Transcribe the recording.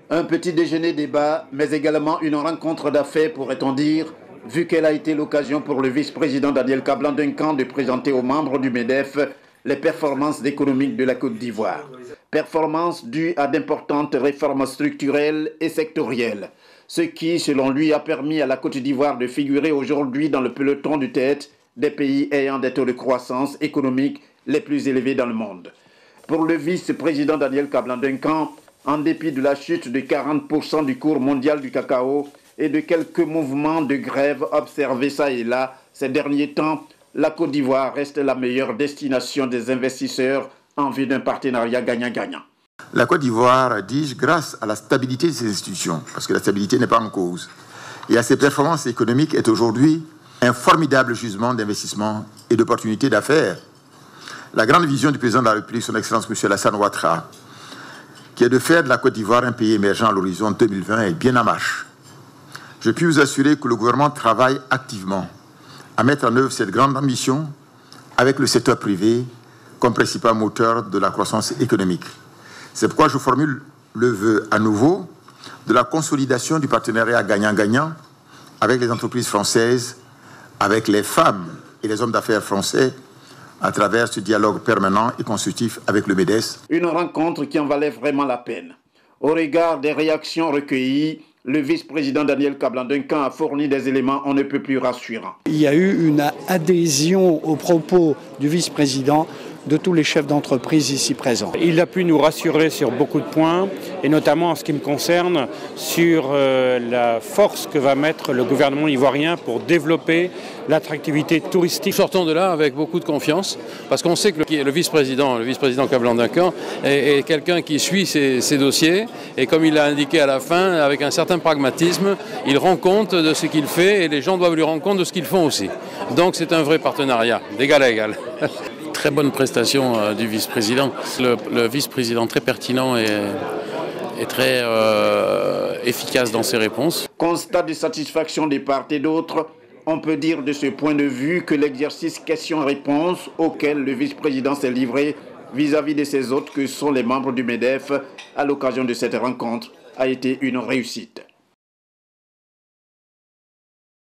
Un petit déjeuner débat, mais également une rencontre d'affaires, pourrait-on dire, vu qu'elle a été l'occasion pour le vice-président Daniel Kablan-Duncan de présenter aux membres du MEDEF les performances économiques de la Côte d'Ivoire. Performances dues à d'importantes réformes structurelles et sectorielles, ce qui, selon lui, a permis à la Côte d'Ivoire de figurer aujourd'hui dans le peloton de tête des pays ayant des taux de croissance économique les plus élevés dans le monde. Pour le vice-président Daniel Kablan-Duncan, en dépit de la chute de 40% du cours mondial du cacao et de quelques mouvements de grève observés ça et là ces derniers temps, la Côte d'Ivoire reste la meilleure destination des investisseurs en vue d'un partenariat gagnant-gagnant. La Côte d'Ivoire, dis-je, grâce à la stabilité de ses institutions, parce que la stabilité n'est pas en cause, et à ses performances économiques, est aujourd'hui un formidable gisement d'investissement et d'opportunités d'affaires. La grande vision du président de la République, son Excellence M. Alassane Ouattara, qui est de faire de la Côte d'Ivoire un pays émergent à l'horizon 2020, est bien en marche. Je puis vous assurer que le gouvernement travaille activement à mettre en œuvre cette grande ambition avec le secteur privé comme principal moteur de la croissance économique. C'est pourquoi je formule le vœu à nouveau de la consolidation du partenariat gagnant-gagnant avec les entreprises françaises, avec les femmes et les hommes d'affaires français, à travers ce dialogue permanent et constructif avec le MEDES. Une rencontre qui en valait vraiment la peine. Au regard des réactions recueillies, le vice-président Daniel Kablan-Duncan a fourni des éléments on ne peut plus rassurants. Il y a eu une adhésion aux propos du vice-président de tous les chefs d'entreprise ici présents. Il a pu nous rassurer sur beaucoup de points, et notamment en ce qui me concerne, sur la force que va mettre le gouvernement ivoirien pour développer l'attractivité touristique. Sortons de là avec beaucoup de confiance, parce qu'on sait que le vice-président Kablan-Duncan est quelqu'un qui suit ses dossiers, et comme il l'a indiqué à la fin, avec un certain pragmatisme, il rend compte de ce qu'il fait, et les gens doivent lui rendre compte de ce qu'ils font aussi. Donc c'est un vrai partenariat, d'égal à égal. Très bonne prestation du vice-président. Le vice-président très pertinent et très efficace dans ses réponses. Constat de satisfaction des parts et d'autres, on peut dire de ce point de vue que l'exercice questions-réponses auquel le vice-président s'est livré vis-à-vis de ses hôtes que sont les membres du MEDEF à l'occasion de cette rencontre a été une réussite.